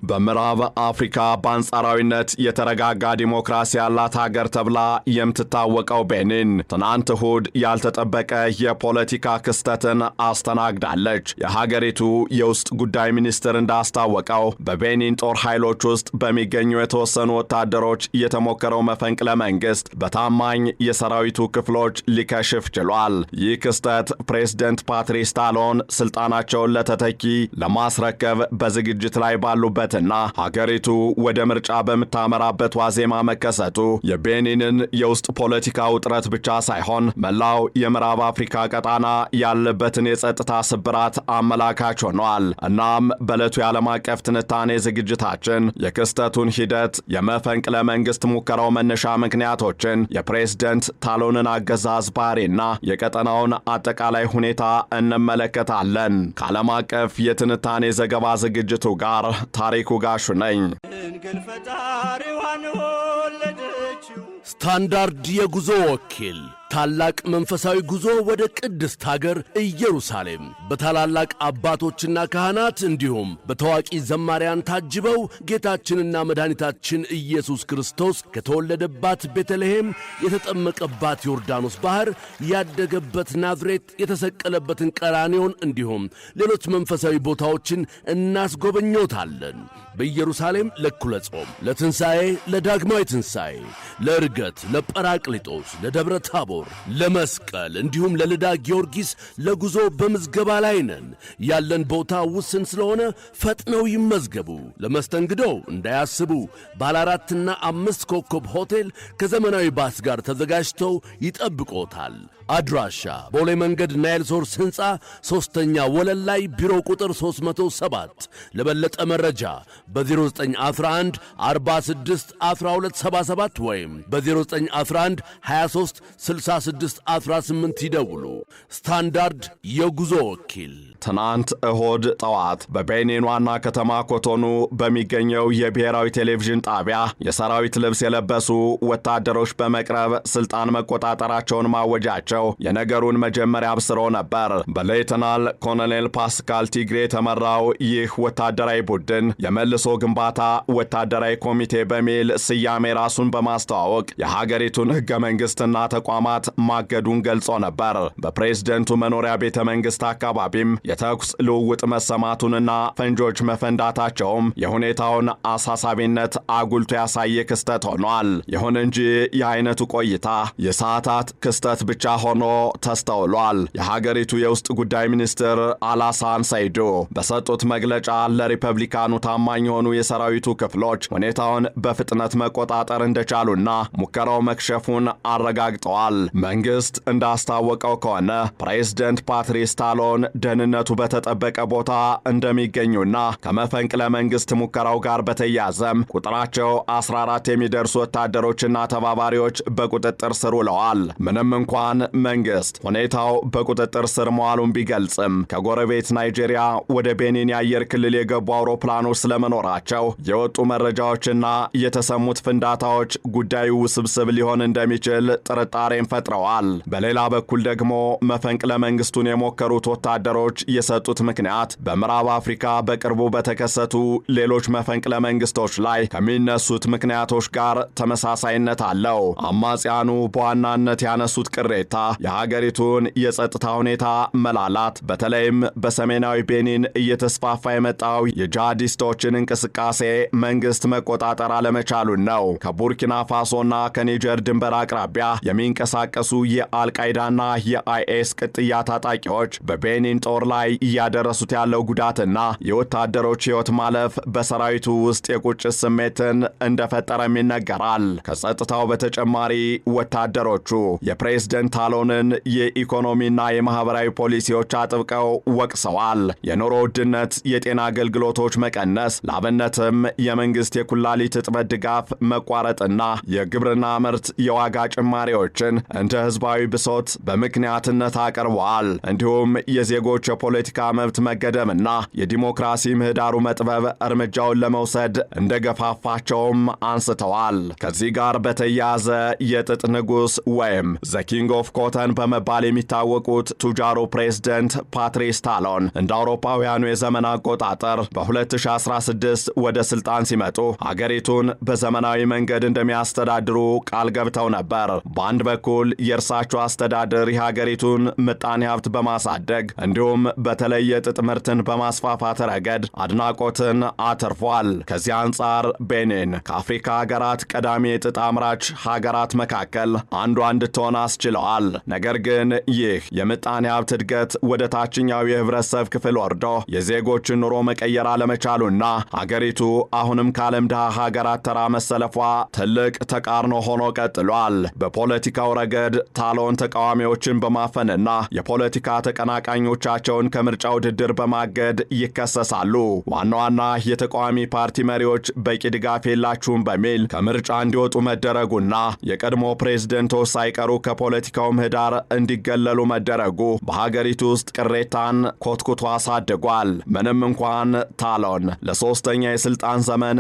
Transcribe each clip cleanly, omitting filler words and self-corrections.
በምዕራብ አፍሪካ በአንጻራዊነት የተረጋጋ ዲሞክራሲ ያላት ሀገር ተብላ የምትታወቀው ቤኒን ትናንት እሁድ ያልተጠበቀ የፖለቲካ ክስተትን አስተናግዳለች። የሀገሪቱ የውስጥ ጉዳይ ሚኒስትር እንዳስታወቀው በቤኒን ጦር ኃይሎች ውስጥ በሚገኙ የተወሰኑ ወታደሮች የተሞከረው መፈንቅለ መንግስት በታማኝ የሰራዊቱ ክፍሎች ሊከሽፍ ችሏል። ይህ ክስተት ፕሬዝዳንት ፓትሪስ ታሎን ስልጣናቸውን ለተተኪ ለማስረከብ በዝግጅት ላይ ባሉበትና ሀገሪቱ ወደ ምርጫ በምታመራበት ዋዜማ መከሰቱ የቤኒንን የውስጥ ፖለቲካ ውጥረት ብቻ ሳይሆን መላው የምዕራብ አፍሪካ ቀጣና ያለበትን የጸጥታ ስብራት አመላካች ሆኗል። እናም በዕለቱ የዓለም አቀፍ ትንታኔ ዝግጅታችን የክስተቱን ሂደት፣ የመፈንቅለ መንግስት ሙከራው መነሻ ምክንያቶችን፣ የፕሬዝዳንት ታሎንን አገዛዝ ባህሪና የቀጠናውን አጠቃላይ ሁኔታ እንመለከታለን። ከዓለም አቀፍ የትንታኔ ዘገባ ዝግጅቱ ጋር ታሪኩ ጋሹ ነኝ። ስታንዳርድ የጉዞ ወኪል ታላቅ መንፈሳዊ ጉዞ ወደ ቅድስት ሀገር ኢየሩሳሌም በታላላቅ አባቶችና ካህናት እንዲሁም በታዋቂ ዘማሪያን ታጅበው ጌታችንና መድኃኒታችን ኢየሱስ ክርስቶስ ከተወለደባት ቤተልሔም፣ የተጠመቀባት ዮርዳኖስ ባህር፣ ያደገበት ናዝሬት፣ የተሰቀለበትን ቀራንዮን እንዲሁም ሌሎች መንፈሳዊ ቦታዎችን እናስጎበኞታለን። በኢየሩሳሌም ለእኩለ ጾም፣ ለትንሣኤ፣ ለዳግማዊ ትንሣኤ፣ ለዕርገት፣ ለጰራቅሊጦስ፣ ለደብረ ታቦር፣ ለመስቀል እንዲሁም ለልዳ ጊዮርጊስ ለጉዞ በምዝገባ ላይ ነን። ያለን ቦታ ውስን ስለሆነ ፈጥነው ይመዝገቡ። ለመስተንግዶው እንዳያስቡ ባለ 4ና 5 ኮከብ ሆቴል ከዘመናዊ ባስ ጋር ተዘጋጅተው ይጠብቆታል። አድራሻ ቦሌ መንገድ ናይል ሶርስ ሕንፃ 3ኛ ወለል ላይ ቢሮ ቁጥር 307። ለበለጠ መረጃ በ0911 46 1277 ወይም በ0911 23 66 18 ይደውሉ። ስታንዳርድ የጉዞ ወኪል። ትናንት እሁድ ጠዋት በቤኒን ዋና ከተማ ኮቶኑ በሚገኘው የብሔራዊ ቴሌቪዥን ጣቢያ የሰራዊት ልብስ የለበሱ ወታደሮች በመቅረብ ስልጣን መቆጣጠራቸውን ማወጃቸው የነገሩን መጀመሪያ አብስሮ ነበር። በሌተናል ኮሎኔል ፓስካል ቲግሬ የተመራው ይህ ወታደራዊ ቡድን የመልሶ ግንባታ ወታደራዊ ኮሚቴ በሚል ስያሜ ራሱን በማስተዋወቅ የሀገሪቱን ሕገ መንግስትና ተቋማት ማገዱን ገልጾ ነበር። በፕሬዝደንቱ መኖሪያ ቤተ መንግስት አካባቢም የተኩስ ልውውጥ መሰማቱንና ፈንጆች መፈንዳታቸውም የሁኔታውን አሳሳቢነት አጉልቶ ያሳየ ክስተት ሆኗል። ይሁን እንጂ የአይነቱ ቆይታ የሰዓታት ክስተት ብቻ ሆኖ ተስተውሏል። የሀገሪቱ የውስጥ ጉዳይ ሚኒስትር አላሳን ሰይዶ በሰጡት መግለጫ ለሪፐብሊካኑ ታማኝ የሆኑ የሰራዊቱ ክፍሎች ሁኔታውን በፍጥነት መቆጣጠር እንደቻሉና ሙከራው መክሸፉን አረጋግጠዋል። መንግስት እንዳስታወቀው ከሆነ ፕሬዝዳንት ፓትሪስ ታሎን ደህንነቱ በተጠበቀ ቦታ እንደሚገኙና ከመፈንቅለ መንግስት ሙከራው ጋር በተያያዘም ቁጥራቸው 14 የሚደርሱ ወታደሮችና ተባባሪዎች በቁጥጥር ስር ውለዋል። ምንም እንኳን መንግስት ሁኔታው በቁጥጥር ስር መዋሉን ቢገልጽም ከጎረቤት ናይጄሪያ ወደ ቤኒን የአየር ክልል የገቡ አውሮፕላኖች ስለመኖራቸው የወጡ መረጃዎችና የተሰሙት ፍንዳታዎች ጉዳዩ ውስብስብ ሊሆን እንደሚችል ጥርጣሬን ፈጥረዋል። በሌላ በኩል ደግሞ መፈንቅለ መንግስቱን የሞከሩት ወታደሮች የሰጡት ምክንያት በምዕራብ አፍሪካ በቅርቡ በተከሰቱ ሌሎች መፈንቅለ መንግስቶች ላይ ከሚነሱት ምክንያቶች ጋር ተመሳሳይነት አለው። አማጽያኑ በዋናነት ያነሱት ቅሬታ የሀገሪቱን የጸጥታ ሁኔታ መላላት፣ በተለይም በሰሜናዊ ቤኒን እየተስፋፋ የመጣው የጂሃዲስቶችን እንቅስቃሴ መንግስት መቆጣጠር አለመቻሉን ነው። ከቡርኪና ፋሶና ከኒጀር ድንበር አቅራቢያ የሚንቀሳቀሱ የአልቃይዳና የአይኤስ ቅጥያ ታጣቂዎች በቤኒን ጦር ላይ እያደረሱት ያለው ጉዳትና የወታደሮች ሕይወት ማለፍ በሰራዊቱ ውስጥ የቁጭት ስሜትን እንደፈጠረም ይነገራል። ከጸጥታው በተጨማሪ ወታደሮቹ የፕሬዝዳንት ታሎንን የኢኮኖሚና የማህበራዊ ፖሊሲዎች አጥብቀው ወቅሰዋል። የኑሮ ውድነት፣ የጤና አገልግሎቶች መቀነስ፣ ላብነትም የመንግስት የኩላሊት እጥበት ድጋፍ መቋረጥና የግብርና ምርት የዋጋ ጭማሪዎችን እንደ ህዝባዊ ብሶት በምክንያትነት አቅርበዋል። እንዲሁም የዜጎች የፖለቲካ መብት መገደምና የዲሞክራሲ ምህዳሩ መጥበብ እርምጃውን ለመውሰድ እንደገፋፋቸውም አንስተዋል። ከዚህ ጋር በተያያዘ የጥጥ ንጉሥ ወይም ዘ ኪንግ ኦፍ ኮተን በመባል የሚታወቁት ቱጃሩ ፕሬዝደንት ፓትሪስ ታሎን እንደ አውሮፓውያኑ የዘመን አቆጣጠር በ2016 ወደ ስልጣን ሲመጡ ሀገሪቱን በዘመናዊ መንገድ እንደሚያስተዳድሩ ቃል ገብተው ነበር። በአንድ በኩል የእርሳቸው አስተዳደር የሀገሪቱን ምጣኔ ሀብት በማሳደግ እንዲሁም በተለይ የጥጥ ምርትን በማስፋፋት ረገድ አድናቆትን አትርፏል። ከዚህ አንጻር ቤኒን ከአፍሪካ ሀገራት ቀዳሚ የጥጥ አምራች ሀገራት መካከል አንዷ እንድትሆን አስችለዋል። ነገር ግን ይህ የምጣኔ ሀብት እድገት ወደ ታችኛው የህብረተሰብ ክፍል ወርዶ የዜጎችን ኑሮ መቀየር አለመቻሉና ሀገሪቱ አሁንም ከዓለም ድሃ ሀገራት ተራ መሰለፏ ትልቅ ተቃርኖ ሆኖ ቀጥሏል። በፖለቲካው ረገድ ታሎን ተቃዋሚዎችን በማፈንና የፖለቲካ ተቀናቃኞቻቸውን ከምርጫ ውድድር በማገድ ይከሰሳሉ። ዋና ዋና የተቃዋሚ ፓርቲ መሪዎች በቂ ድጋፍ የላችሁም በሚል ከምርጫ እንዲወጡ መደረጉና የቀድሞ ፕሬዝደንቶች ሳይቀሩ ከፖለቲካው ምህዳር እንዲገለሉ መደረጉ በሀገሪቱ ውስጥ ቅሬታን ኮትኩቶ አሳድጓል። ምንም እንኳን ታሎን ለሶስተኛ የስልጣን ዘመን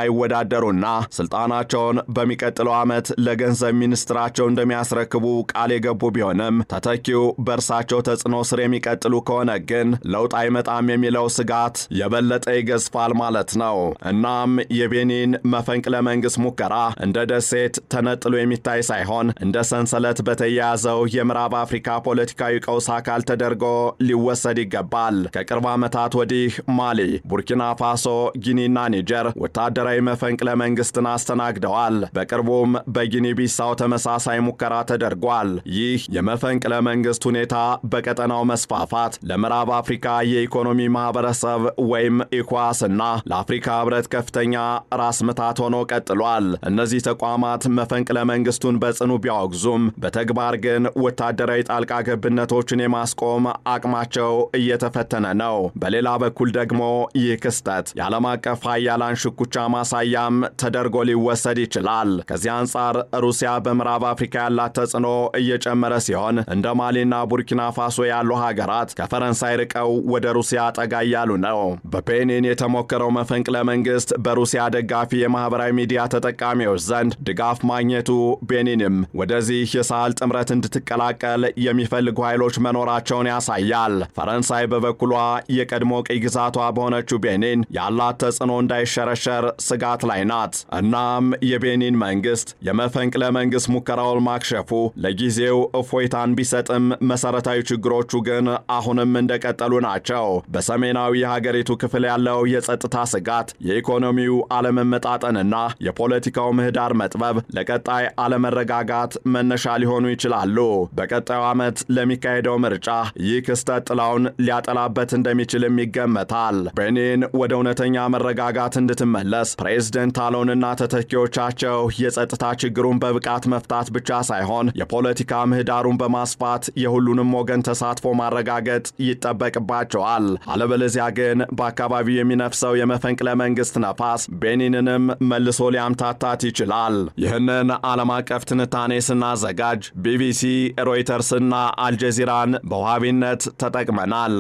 እንደማይወዳደሩና ስልጣናቸውን በሚቀጥለው ዓመት ለገንዘብ ሚኒስትራቸው እንደሚያስረክቡ ቃል የገቡ ቢሆንም ተተኪው በእርሳቸው ተጽዕኖ ስር የሚቀጥሉ ከሆነ ግን ለውጥ አይመጣም የሚለው ስጋት የበለጠ ይገዝፋል ማለት ነው። እናም የቤኒን መፈንቅለ መንግስት ሙከራ እንደ ደሴት ተነጥሎ የሚታይ ሳይሆን እንደ ሰንሰለት በተያያዘው የምዕራብ አፍሪካ ፖለቲካዊ ቀውስ አካል ተደርጎ ሊወሰድ ይገባል። ከቅርብ ዓመታት ወዲህ ማሊ፣ ቡርኪና ፋሶ፣ ጊኒና ኒጀር ወታደራዊ መፈንቅለ መንግስትን አስተናግደዋል። በቅርቡም በጊኒ ቢሳው ተመሳሳይ ሙከራ ተደርጓል። ይህ የመፈንቅለ መንግስት ሁኔታ በቀጠናው መስፋፋት ለምዕራብ አፍሪካ የኢኮኖሚ ማህበረሰብ ወይም ኢኳስና ለአፍሪካ ህብረት ከፍተኛ ራስ ምታት ሆኖ ቀጥሏል። እነዚህ ተቋማት መፈንቅለ መንግስቱን በጽኑ ቢያወግዙም በተግባር ግን ወታደራዊ ጣልቃ ገብነቶችን የማስቆም አቅማቸው እየተፈተነ ነው። በሌላ በኩል ደግሞ ይህ ክስተት የዓለም አቀፍ ኃያላን ሽኩቻ ማሳያም ተደርጎ ሊወሰድ ይችላል። ከዚህ አንጻር ሩሲያ በምዕራብ አፍሪካ ያላት ተጽዕኖ እየጨመረ ሲሆን እንደ ማሊና ቡርኪና ፋሶ ያሉ ሀገራት ከፈረንሳይ ርቀው ወደ ሩሲያ ጠጋ እያሉ ነው። በቤኒን የተሞከረው መፈንቅለ መንግስት በሩሲያ ደጋፊ የማህበራዊ ሚዲያ ተጠቃሚዎች ዘንድ ድጋፍ ማግኘቱ ቤኒንም ወደዚህ የሳህል ጥምረት እንድትቀላቀል የሚፈልጉ ኃይሎች መኖራቸውን ያሳያል። ፈረንሳይ በበኩሏ የቀድሞ ቅኝ ግዛቷ በሆነችው ቤኒን ያላት ተጽዕኖ እንዳይሸረሸር ስጋት ላይ ናት። እናም የቤኒን መንግስት የመፈንቅለ መንግስት ሙከራውን ማክሸፉ ለጊዜው እፎይታን ቢሰጥም መሰረታዊ ችግሮቹ ግን አሁንም እንደቀጠሉ ናቸው። በሰሜናዊ የሀገሪቱ ክፍል ያለው የጸጥታ ስጋት፣ የኢኮኖሚው አለመመጣጠንና የፖለቲካው ምህዳር መጥበብ ለቀጣይ አለመረጋጋት መነሻ ሊሆኑ ይችላሉ። በቀጣዩ ዓመት ለሚካሄደው ምርጫ ይህ ክስተት ጥላውን ሊያጠላበት እንደሚችልም ይገመታል። ቤኒን ወደ እውነተኛ መረጋጋት እንድትመለስ ፕሬዝደንት ታሎንና ተተኪዎቻቸው የጸጥታ ችግሩን በብቃት መፍታት ብቻ ሳይሆን የፖለቲካ ምህዳሩን በማስፋት የሁሉንም ወገን ተሳትፎ ማረጋገጥ ይጠበቅባቸዋል። አለበለዚያ ግን በአካባቢው የሚነፍሰው የመፈንቅለ መንግስት ነፋስ ቤኒንንም መልሶ ሊያምታታት ይችላል። ይህንን ዓለም አቀፍ ትንታኔ ስናዘጋጅ ቢቢሲ፣ ሮይተርስና አልጀዚራን በዋቢነት ተጠቅመናል።